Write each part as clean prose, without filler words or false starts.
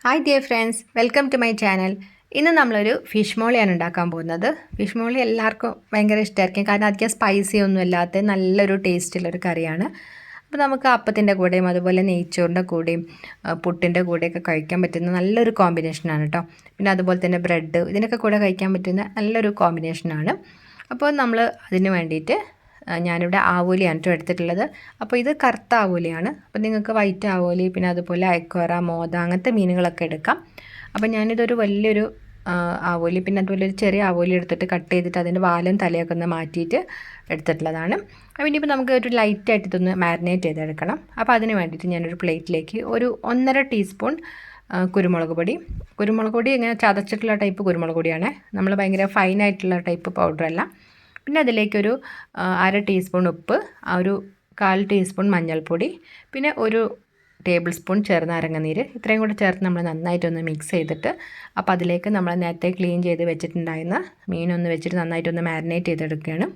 Hi dear friends, welcome to my channel. ഇന്ന് നമ്മളൊരു fish മോളിയാണ് ഉണ്ടാക്കാൻ പോകുന്നത്. ഫിഷ് മോളി എല്ലാവർക്കും ഭയങ്കര ഇഷ്ടമായിരിക്കും, കാരണം അധികം സ്പൈസി ഒന്നും ഇല്ലാത്ത നല്ലൊരു ടേസ്റ്റുള്ളൊരു കറിയാണ്. അപ്പോൾ നമുക്ക് അപ്പത്തിൻ്റെ കൂടെയും അതുപോലെ നെയ്ച്ചോറിൻ്റെ കൂടെയും പുട്ടിൻ്റെ കൂടെയൊക്കെ കഴിക്കാൻ പറ്റുന്ന നല്ലൊരു കോമ്പിനേഷനാണ് കേട്ടോ. പിന്നെ അതുപോലെ തന്നെ ബ്രെഡ്, ഇതിനൊക്കെ കൂടെ കഴിക്കാൻ പറ്റുന്ന നല്ലൊരു കോമ്പിനേഷനാണ്. അപ്പോൾ നമ്മൾ അതിന് വേണ്ടിയിട്ട് ഞാനിവിടെ ആവോലിയാണ് കേട്ടോ എടുത്തിട്ടുള്ളത്. അപ്പോൾ ഇത് കറുത്ത ആവോലിയാണ്. അപ്പോൾ നിങ്ങൾക്ക് വൈറ്റ് ആവോലി, പിന്നെ അതുപോലെ അയക്കോറ, മോത അങ്ങനത്തെ മീനുകളൊക്കെ എടുക്കാം. അപ്പോൾ ഞാനിതൊരു വലിയൊരു ആവോലി, പിന്നെ അതുപോലെ ഒരു ചെറിയ ആവോലി എടുത്തിട്ട് കട്ട് ചെയ്തിട്ട് അതിൻ്റെ വാലും തലയൊക്കെ ഒന്ന് മാറ്റിയിട്ട് എടുത്തിട്ടുള്ളതാണ്. അപ്പോൾ ഇനിയിപ്പോൾ നമുക്ക് ഒരു ലൈറ്റായിട്ട് ഇതൊന്ന് മാരിനേറ്റ് ചെയ്തെടുക്കണം. അപ്പോൾ അതിന് വേണ്ടിയിട്ട് ഞാനൊരു പ്ലേറ്റിലേക്ക് ഒരു 1.5 ടീസ്പൂൺ കുരുമുളക് പൊടി ഇങ്ങനെ ചതച്ചിട്ടുള്ള ടൈപ്പ് കുരുമുളക് പൊടിയാണ്, നമ്മൾ ഭയങ്കര ഫൈനായിട്ടുള്ള ടൈപ്പ് പൗഡറല്ല. പിന്നെ അതിലേക്കൊരു 1/2 ടീസ്പൂൺ ഉപ്പ്, ഒരു 1/4 ടീസ്പൂൺ മഞ്ഞൾപ്പൊടി, പിന്നെ ഒരു ടേബിൾ സ്പൂൺ ചെറുനാരങ്ങ നീര്, ഇത്രയും കൂടെ ചേർത്ത് നമ്മൾ നന്നായിട്ടൊന്ന് മിക്സ് ചെയ്തിട്ട് അപ്പോൾ അതിലേക്ക് നമ്മൾ നേരത്തെ ക്ലീൻ ചെയ്ത് വെച്ചിട്ടുണ്ടായിരുന്ന മീനൊന്ന് വെച്ചിട്ട് നന്നായിട്ടൊന്ന് മാരിനേറ്റ് ചെയ്തെടുക്കുകയാണ്.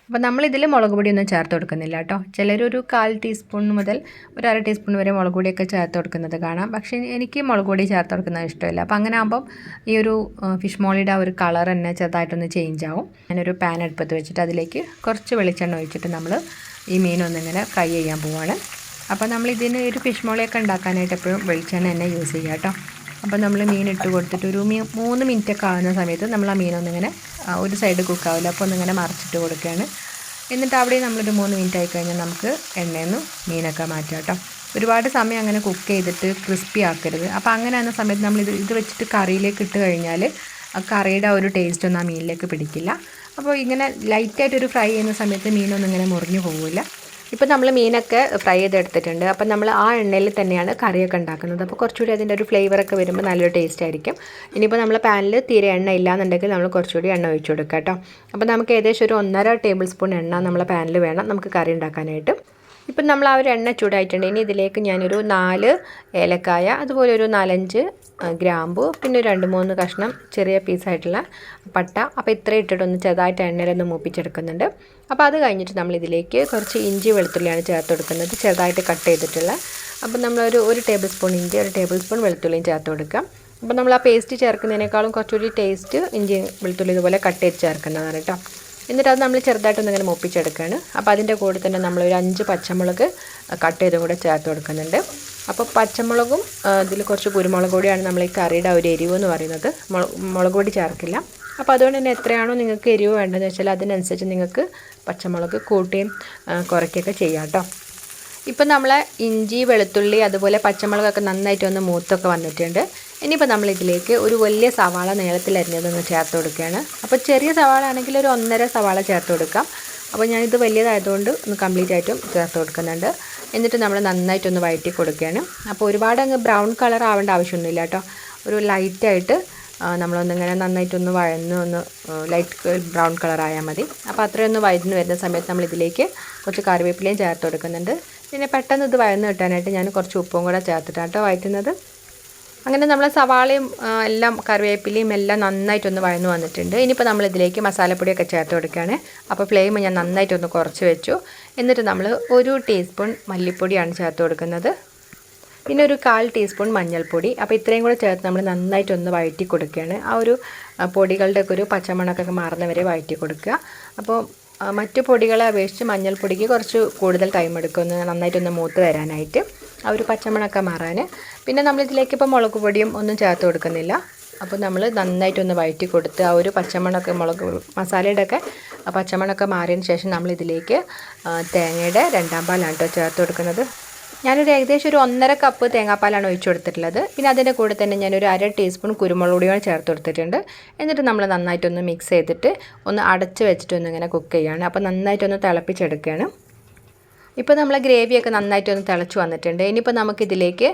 അപ്പോൾ നമ്മളിതിൽ മുളക് പൊടിയൊന്നും ചേർത്ത് കൊടുക്കുന്നില്ല കേട്ടോ. ചിലരൊരു 1/4 ടീസ്പൂൺ മുതൽ ഒരു 1/2 ടീസ്പൂൺ വരെ മുളക് പൊടിയൊക്കെ ചേർത്ത് കൊടുക്കുന്നത് കാണാം. പക്ഷേ എനിക്ക് മുളക് പൊടി ചേർത്ത് കൊടുക്കുന്നത് ഇഷ്ടമില്ല. അപ്പോൾ അങ്ങനെ ആകുമ്പം ഈ ഒരു ഫിഷ് മോളിയുടെ ഒരു കളർ തന്നെ ചെറുതായിട്ടൊന്ന് ചേഞ്ച് ആവും. ഞാനൊരു പാൻ അടുപ്പത്ത് വെച്ചിട്ട് അതിലേക്ക് കുറച്ച് വെളിച്ചെണ്ണ ഒഴിച്ചിട്ട് നമ്മൾ ഈ മീനൊന്നിങ്ങനെ ഫ്രൈ ചെയ്യാൻ പോവുകയാണ്. അപ്പോൾ നമ്മളിതിന് ഒരു ഫിഷ് മോളിയൊക്കെ ഉണ്ടാക്കാനായിട്ട് എപ്പോഴും വെളിച്ചെണ്ണ തന്നെ യൂസ് ചെയ്യുക കേട്ടോ. അപ്പോൾ നമ്മൾ മീൻ ഇട്ട് കൊടുത്തിട്ട് ഒരു 3 മിനിറ്റൊക്കെ ആകുന്ന സമയത്ത് നമ്മൾ ആ മീനൊന്നിങ്ങനെ ഒരു സൈഡ് കുക്കാവില്ല, അപ്പോൾ ഒന്നിങ്ങനെ മറിച്ചിട്ട് കൊടുക്കുകയാണ്. എന്നിട്ട് അവിടെ നമ്മളൊരു 3 മിനിറ്റ് ആയി കഴിഞ്ഞാൽ നമുക്ക് എണ്ണയിൽ നിന്ന് മീനൊക്കെ മാറ്റാം കേട്ടോ. ഒരുപാട് സമയം അങ്ങനെ കുക്ക് ചെയ്തിട്ട് ക്രിസ്പി ആക്കരുത്. അപ്പോൾ അങ്ങനെ ആകുന്ന സമയത്ത് നമ്മൾ ഇത് വെച്ചിട്ട് കറിയിലേക്ക് ഇട്ട് കഴിഞ്ഞാൽ ആ കറിയുടെ ഒരു ടേസ്റ്റ് ഒന്നും ആ മീനിലേക്ക് പിടിക്കില്ല. അപ്പോൾ ഇങ്ങനെ ലൈറ്റായിട്ടൊരു ഫ്രൈ ചെയ്യുന്ന സമയത്ത് മീനൊന്നും ഇങ്ങനെ മുറിഞ്ഞു പോകില്ല. ഇപ്പോൾ നമ്മൾ മീനൊക്കെ ഫ്രൈ ചെയ്തെടുത്തിട്ടുണ്ട്. അപ്പം നമ്മൾ ആ എണ്ണയിൽ തന്നെയാണ് കറിയൊക്കെ ഉണ്ടാക്കുന്നത്. അപ്പോൾ കുറച്ചുകൂടി അതിൻ്റെ ഒരു ഫ്ലേവറൊക്കെ വരുമ്പോൾ നല്ലൊരു ടേസ്റ്റ് ആയിരിക്കും. ഇനിയിപ്പോൾ നമ്മൾ പാനിൽ തീരെ എണ്ണ ഇല്ലാന്നുണ്ടെങ്കിൽ നമ്മൾ കുറച്ചുകൂടി എണ്ണ ഒഴിച്ചു കൊടുക്കുക കേട്ടോ. അപ്പോൾ നമുക്ക് ഏകദേശം ഒരു 1.5 ടേബിൾ സ്പൂൺ എണ്ണ നമ്മളെ പാനിൽ വേണം നമുക്ക് കറി ഉണ്ടാക്കാനായിട്ട്. ഇപ്പം നമ്മൾ ആ ഒരു എണ്ണ ചൂടായിട്ടുണ്ട്. ഇനി ഇതിലേക്ക് ഞാനൊരു 4 ഏലക്കായ, അതുപോലെ ഒരു 4-5 ഗ്രാമ്പു, പിന്നെ 2-3 കഷ്ണം ചെറിയ പീസായിട്ടുള്ള പട്ട, അപ്പോൾ ഇത്രയും ഇട്ടിട്ടൊന്ന് ചെറുതായിട്ട് എണ്ണയിലൊന്ന് മൂപ്പിച്ചെടുക്കുന്നുണ്ട്. അപ്പോൾ അത് കഴിഞ്ഞിട്ട് നമ്മളിതിലേക്ക് കുറച്ച് ഇഞ്ചി വെളുത്തുള്ളിയാണ് ചേർത്ത് കൊടുക്കുന്നത്, ചെറുതായിട്ട് കട്ട് ചെയ്തിട്ടുള്ള. അപ്പോൾ നമ്മളൊരു ടേബിൾ സ്പൂൺ ഇഞ്ചി, 1 ടേബിൾ സ്പൂൺ വെളുത്തുള്ളിയും ചേർത്ത് കൊടുക്കാം. അപ്പോൾ നമ്മൾ ആ പേസ്റ്റ് ചേർക്കുന്നതിനേക്കാളും കുറച്ചുകൂടി ടേസ്റ്റ് ഇഞ്ചി വെളുത്തുള്ളി ഇതുപോലെ കട്ട് ചെയ്ത് ചേർക്കുന്നതാണ് കേട്ടോ. എന്നിട്ട് അത് നമ്മൾ ചെറുതായിട്ടൊന്നിങ്ങനെ മൂപ്പിച്ചെടുക്കുകയാണ്. അപ്പോൾ അതിൻ്റെ കൂടെ തന്നെ നമ്മളൊരു 5 പച്ചമുളക് കട്ട് ചെയ്തും കൂടെ ചേർത്ത് കൊടുക്കുന്നുണ്ട്. അപ്പോൾ പച്ചമുളകും ഇതിൽ കുറച്ച് കുരുമുളക് പൊടിയാണ് നമ്മൾ ഈ കറിയുടെ ഒരു എരിവ് എന്ന് പറയുന്നത്. മുളക് പൊടി ചേർക്കില്ല. അപ്പോൾ അതുകൊണ്ട് തന്നെ എത്രയാണോ നിങ്ങൾക്ക് എരിവ് വേണ്ടതെന്ന് വെച്ചാൽ അതിനനുസരിച്ച് നിങ്ങൾക്ക് പച്ചമുളക് കൂട്ടുകയും കുറയ്ക്കുകയൊക്കെ ചെയ്യാം കേട്ടോ. ഇപ്പം നമ്മളെ ഇഞ്ചി വെളുത്തുള്ളി അതുപോലെ പച്ചമുളകൊക്കെ നന്നായിട്ടൊന്ന് മൂത്തൊക്കെ വന്നിട്ടുണ്ട്. ഇനിയിപ്പോൾ നമ്മളിതിലേക്ക് ഒരു വലിയ സവാള നീളത്തിൽ അരിഞ്ഞതൊന്ന് ചേർത്ത് കൊടുക്കുകയാണ്. അപ്പോൾ ചെറിയ സവാള ആണെങ്കിൽ ഒരു 1.5 സവാള ചേർത്ത് കൊടുക്കാം. അപ്പോൾ ഞാനിത് വലിയതായതുകൊണ്ട് ഒന്ന് കംപ്ലീറ്റ് ആയിട്ടും ചേർത്ത് കൊടുക്കുന്നുണ്ട്. എന്നിട്ട് നമ്മൾ നന്നായിട്ടൊന്ന് വഴറ്റി കൊടുക്കുകയാണ്. അപ്പോൾ ഒരുപാട് അങ്ങ് ബ്രൗൺ കളർ ആവേണ്ട ആവശ്യമൊന്നുമില്ല കേട്ടോ. ഒരു ലൈറ്റായിട്ട് നമ്മളൊന്നിങ്ങനെ നന്നായിട്ടൊന്ന് ഒന്ന് ലൈറ്റ് ബ്രൗൺ കളർ ആയാൽ മതി. അപ്പോൾ അത്രയൊന്ന് വഴന്ന് വരുന്ന സമയത്ത് നമ്മളിതിലേക്ക് കുറച്ച് കറിവേപ്പിലയും ചേർത്ത് കൊടുക്കുന്നുണ്ട്. പിന്നെ പെട്ടെന്ന് ഇത് വഴന്ന് കിട്ടാനായിട്ട് ഞാൻ കുറച്ച് ഉപ്പും കൂടെ ചേർത്തിട്ടാണ് കേട്ടോ വഴറ്റുന്നത്. അങ്ങനെ നമ്മൾ സവാളയും എല്ലാം കറിവേപ്പിലയും എല്ലാം നന്നായിട്ടൊന്ന് വഴന്ന് വന്നിട്ടുണ്ട്. ഇനിയിപ്പോൾ നമ്മളിതിലേക്ക് മസാലപ്പൊടിയൊക്കെ ചേർത്ത് കൊടുക്കുകയാണ്. അപ്പോൾ ഫ്ലെയിം ഞാൻ നന്നായിട്ടൊന്ന് കുറച്ച് വെച്ചു. എന്നിട്ട് നമ്മൾ 1 ടീസ്പൂൺ മല്ലിപ്പൊടിയാണ് ചേർത്ത് കൊടുക്കുന്നത്, പിന്നെ ഒരു 1/4 ടീസ്പൂൺ മഞ്ഞൾപ്പൊടി. അപ്പോൾ ഇത്രയും കൂടെ ചേർത്ത് നമ്മൾ നന്നായിട്ടൊന്ന് വഴറ്റി കൊടുക്കുകയാണ്. ആ ഒരു പൊടികളുടെയൊക്കെ ഒരു പച്ചമണക്കൊക്കെ മാറുന്നവരെ വഴറ്റി കൊടുക്കുക. അപ്പോൾ മറ്റു പൊടികളെ അപേക്ഷിച്ച് മഞ്ഞൾപ്പൊടിക്ക് കുറച്ച് കൂടുതൽ ടൈം എടുക്കും ഒന്ന് നന്നായിട്ടൊന്ന് മൂത്ത് വരാനായിട്ട്, ആ ഒരു പച്ചമണമൊക്കെ മാറാൻ. പിന്നെ നമ്മളിതിലേക്ക് ഇപ്പോൾ മുളക് പൊടിയും ഒന്നും ചേർത്ത് കൊടുക്കുന്നില്ല. അപ്പോൾ നമ്മൾ നന്നായിട്ടൊന്ന് വഴറ്റി കൊടുത്ത് ആ ഒരു പച്ചമണമൊക്കെ മസാലയുടെ ഒക്കെ പച്ചമണമൊക്കെ മാറിയതിന് ശേഷം നമ്മളിതിലേക്ക് തേങ്ങയുടെ 2ാം പാലാണ് കേട്ടോ ചേർത്ത് കൊടുക്കുന്നത്. ഞാനൊരു ഏകദേശം ഒരു 1.5 കപ്പ് തേങ്ങാപ്പാലാണ് ഒഴിച്ചു കൊടുത്തിട്ടുള്ളത്. പിന്നെ അതിൻ്റെ കൂടെ തന്നെ ഞാനൊരു 1/2 ടീസ്പൂൺ കുരുമുളക് പൊടിയാണ് ചേർത്ത് കൊടുത്തിട്ടുണ്ട്. എന്നിട്ട് നമ്മൾ നന്നായിട്ടൊന്ന് മിക്സ് ചെയ്തിട്ട് ഒന്ന് അടച്ച് വെച്ചിട്ട് ഒന്നിങ്ങനെ കുക്ക് ചെയ്യുകയാണ്. അപ്പോൾ നന്നായിട്ടൊന്ന് തിളപ്പിച്ചെടുക്കുകയാണ്. ഇപ്പോൾ നമ്മളെ ഗ്രേവിയൊക്കെ നന്നായിട്ടൊന്ന് തിളച്ച് വന്നിട്ടുണ്ട്. ഇനിയിപ്പോൾ നമുക്കിതിലേക്ക്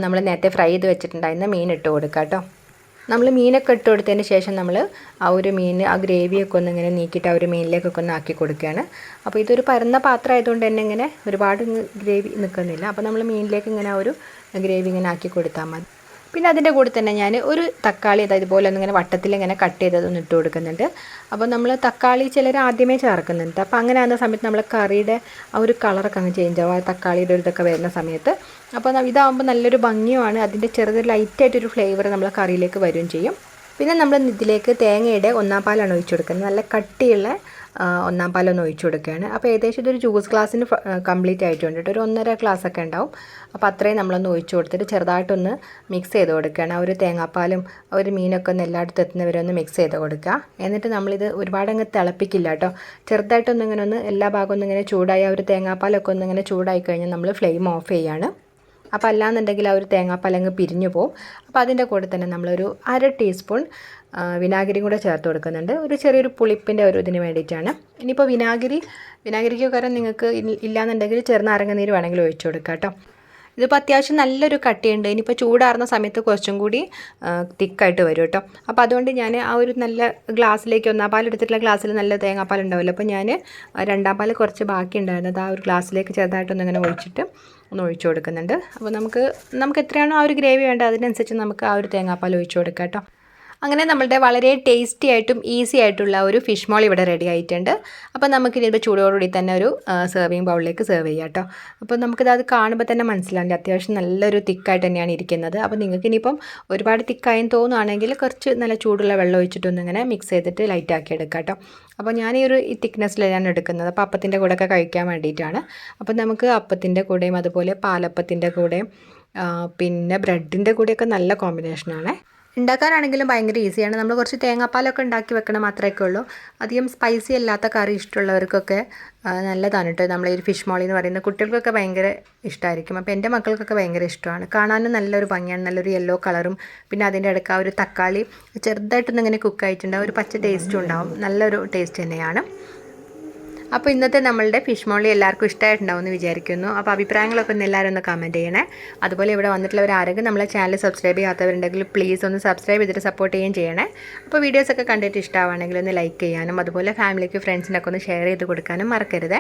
നമ്മൾ നേരത്തെ ഫ്രൈ ചെയ്ത് വെച്ചിട്ടുണ്ടായിരുന്ന മീൻ ഇട്ട് കൊടുക്കാം കേട്ടോ. നമ്മൾ മീനൊക്കെ ഇട്ട് കൊടുത്തതിന് ശേഷം നമ്മൾ ആ ഒരു മീൻ ആ ഗ്രേവിയൊക്കെ ഒന്ന് ഇങ്ങനെ നീക്കിയിട്ട് ആ ഒരു മീനിലേക്കൊക്കെ ഒന്ന് ആക്കി കൊടുക്കുകയാണ്. അപ്പോൾ ഇതൊരു പരന്ന പാത്രം ആയതുകൊണ്ട് തന്നെ ഇങ്ങനെ ഒരുപാട് ഗ്രേവി നിൽക്കുന്നില്ല. അപ്പോൾ നമ്മൾ മീനിലേക്ക് ഇങ്ങനെ ആ ഒരു ഗ്രേവി ഇങ്ങനെ ആക്കി കൊടുത്താൽ മതി. പിന്നെ അതിൻ്റെ കൂടെ തന്നെ ഞാൻ ഒരു തക്കാളി ഇതുപോലെ ഒന്നിങ്ങനെ വട്ടത്തിൽ ഇങ്ങനെ കട്ട് ചെയ്തതൊന്ന് ഇട്ട് കൊടുക്കുന്നുണ്ട്. അപ്പോൾ നമ്മൾ തക്കാളി ചിലർ ആദ്യമേ ചേർക്കുന്നുണ്ട്. അപ്പോൾ അങ്ങനെ ആകുന്ന സമയത്ത് നമ്മൾ കറിയുടെ ആ ഒരു കളറൊക്കെ അങ്ങ് ചേഞ്ച് ആവും, ആ തക്കാളിയുടെ ഒരു ഇതൊക്കെ വരുന്ന സമയത്ത്. അപ്പോൾ ഇതാകുമ്പോൾ നല്ലൊരു ഭംഗിയുമാണ്, അതിൻ്റെ ചെറുതൊരു ലൈറ്റായിട്ടൊരു ഫ്ലേവർ നമ്മൾ കറിയിലേക്ക് വരികയും ചെയ്യും. പിന്നെ നമ്മൾ ഇതിലേക്ക് തേങ്ങയുടെ ഒന്നാം പാലാണ് ഒഴിച്ചു കൊടുക്കുന്നത്. നല്ല കട്ടിയുള്ള ഒന്നാം പാലൊന്ന് ഒഴിച്ചു കൊടുക്കുകയാണ്. അപ്പോൾ ഏകദേശം ഇതൊരു ജ്യൂസ് ഗ്ലാസ്സിന് കംപ്ലീറ്റ് ആയിട്ടുണ്ട് കേട്ടോ, ഒരു 1.5 ഗ്ലാസ്സൊക്കെ ഉണ്ടാവും. അപ്പോൾ അത്രയും നമ്മളൊന്ന് ഒഴിച്ചു കൊടുത്തിട്ട് ചെറുതായിട്ടൊന്ന് മിക്സ് ചെയ്ത് കൊടുക്കുകയാണ്. ആ ഒരു തേങ്ങാപ്പാലും ആ ഒരു മീനൊക്കെ ഒന്ന് എല്ലായിടത്തും എത്തുന്നവരെ ഒന്ന് മിക്സ് ചെയ്ത് കൊടുക്കുക. എന്നിട്ട് നമ്മളിത് ഒരുപാടങ്ങ് തിളപ്പിക്കില്ല കേട്ടോ, ചെറുതായിട്ടൊന്ന് ഇങ്ങനെ ഒന്ന് എല്ലാ ഭാഗവും ഒന്നിങ്ങനെ ചൂടായി ആ ഒരു തേങ്ങാപ്പാലൊക്കെ ഒന്നിങ്ങനെ ചൂടായി കഴിഞ്ഞാൽ നമ്മൾ ഫ്ലെയിം ഓഫ് ചെയ്യാണ്. അപ്പോൾ അല്ലാന്നുണ്ടെങ്കിൽ ആ ഒരു തേങ്ങാപ്പാലങ്ങ് പിരിഞ്ഞു പോവും. അപ്പോൾ അതിൻ്റെ കൂടെ തന്നെ നമ്മളൊരു 1/2 ടീസ്പൂൺ വിനാഗിരിയും കൂടെ ചേർത്ത് കൊടുക്കുന്നുണ്ട്, ഒരു ചെറിയൊരു പുളിപ്പിൻ്റെ ഒരു ഇതിന് വേണ്ടിയിട്ടാണ്. ഇനിയിപ്പോൾ വിനാഗിരിക്ക് പകരം നിങ്ങൾക്ക് ഇല്ലാന്നുണ്ടെങ്കിൽ ചെറുനാരങ്ങ നീര് വേണമെങ്കിൽ ഒഴിച്ചു കൊടുക്കാം കേട്ടോ. ഇതിപ്പോൾ അത്യാവശ്യം നല്ലൊരു കട്ടിയുണ്ട്. ഇനിയിപ്പോൾ ചൂടാറുന്ന സമയത്ത് കുറച്ചും കൂടി തിക്കായിട്ട് വരും കേട്ടോ. അപ്പോൾ അതുകൊണ്ട് ഞാൻ ആ ഒരു നല്ല ഗ്ലാസ്സിലേക്ക് ഒന്നാം പാൽ എടുത്തിട്ടുള്ള ഗ്ലാസ്സിൽ നല്ല തേങ്ങാപ്പാൽ ഉണ്ടാവില്ല, അപ്പോൾ ഞാൻ രണ്ടാം പാൽ കുറച്ച് ബാക്കി ഉണ്ടായിരുന്നത് ആ ഒരു ഗ്ലാസ്സിലേക്ക് ചെറുതായിട്ടൊന്ന് ഇങ്ങനെ ഒഴിച്ചിട്ട് ഒന്ന് ഒഴിച്ചു കൊടുക്കുന്നുണ്ട്. അപ്പോൾ നമുക്ക് എത്രയാണോ ആ ഒരു ഗ്രേവി വേണ്ടത് അതിനനുസരിച്ച് നമുക്ക് ആ ഒരു തേങ്ങാപ്പാൽ ഒഴിച്ചു കൊടുക്കാം കേട്ടോ. അങ്ങനെ നമ്മളുടെ വളരെ ടേസ്റ്റി ആയിട്ടും ഈസി ആയിട്ടുള്ള ഒരു ഫിഷ് മോൾ ഇവിടെ റെഡി ആയിട്ടുണ്ട്. അപ്പോൾ നമുക്കിനി ഇപ്പോൾ ചൂടോടുകൂടി തന്നെ ഒരു സെർവിങ് ബൗളിലേക്ക് സെർവ് ചെയ്യാം കേട്ടോ. അപ്പോൾ നമുക്കിത് കാണുമ്പോൾ തന്നെ മനസ്സിലാവില്ല, അത്യാവശ്യം നല്ലൊരു തിക്കായിട്ട് തന്നെയാണ് ഇരിക്കുന്നത്. അപ്പോൾ നിങ്ങൾക്ക് ഇനിയിപ്പം ഒരുപാട് തിക്കായെന്ന് തോന്നുകയാണെങ്കിൽ കുറച്ച് നല്ല ചൂടുള്ള വെള്ളം ഒഴിച്ചിട്ടൊന്നിങ്ങനെ മിക്സ് ചെയ്തിട്ട് ലൈറ്റാക്കി എടുക്കാം കേട്ടോ. അപ്പോൾ ഞാൻ ഈ തിക്നെസ്സിലാണ് എടുക്കുന്നത്. അപ്പോൾ അപ്പത്തിൻ്റെ കൂടെയൊക്കെ കഴിക്കാൻ വേണ്ടിയിട്ടാണ്. അപ്പോൾ നമുക്ക് അപ്പത്തിൻ്റെ കൂടെയും അതുപോലെ പാലപ്പത്തിൻ്റെ കൂടെയും പിന്നെ ബ്രെഡിൻ്റെ കൂടെയൊക്കെ നല്ല കോമ്പിനേഷനാണ്. ഉണ്ടാക്കാനാണെങ്കിലും ഭയങ്കര ഈസിയാണ്. നമ്മൾ കുറച്ച് തേങ്ങാപ്പാലൊക്കെ ഉണ്ടാക്കി വെക്കണം മാത്രമേ ഉള്ളൂ. അധികം സ്പൈസി അല്ലാത്ത കറി ഇഷ്ടമുള്ളവർക്കൊക്കെ നല്ലതാണ് കേട്ടോ. നമ്മൾ ഈ ഫിഷ് മോളി എന്ന് പറയുന്നത് കുട്ടികൾക്കൊക്കെ ഭയങ്കര ഇഷ്ടമായിരിക്കും. അപ്പോൾ എൻ്റെ മക്കൾക്കൊക്കെ ഭയങ്കര ഇഷ്ടമാണ്. കാണാനും നല്ലൊരു ഭംഗിയാണ്, നല്ലൊരു യെല്ലോ കളറും. പിന്നെ അതിൻ്റെ ഇടയ്ക്ക് ആ ഒരു തക്കാളി ചെറുതായിട്ടൊന്നും ഇങ്ങനെ കുക്കായിട്ടുണ്ട്, ഒരു പച്ച ടേസ്റ്റും ഉണ്ടാവും, നല്ലൊരു ടേസ്റ്റ് തന്നെയാണ്. അപ്പോൾ ഇന്നത്തെ നമ്മളുടെ ഫിഷ് മോളി എല്ലാവർക്കും ഇഷ്ടമായിട്ടുണ്ടാവും എന്ന് വിചാരിക്കുന്നു. അപ്പോൾ അഭിപ്രായങ്ങളൊക്കെ ഒന്ന് എല്ലാവരും ഒന്ന് കമൻറ്റ് ചെയ്യണേ. അതുപോലെ ഇവിടെ വന്നിട്ടുള്ളവർ ആരെങ്കിലും നമ്മളെ ചാനൽ സബ്സ്ക്രൈബ് ചെയ്യാത്തവരുണ്ടെങ്കിൽ പ്ലീസ് ഒന്ന് സബ്സ്ക്രൈബ് ചെയ്തിട്ട് സപ്പോർട്ട് ചെയ്യുകയും ചെയ്യണേ. അപ്പോൾ വീഡിയോസൊക്കെ കണ്ടിട്ട് ഇഷ്ടമാണെങ്കിൽ ഒന്ന് ലൈക്ക് ചെയ്യാനും അതുപോലെ ഫാമിലിക്ക് ഫ്രണ്ട്സിനൊക്കെ ഒന്ന് ഷെയർ ചെയ്ത് കൊടുക്കാനും മറക്കരുത്.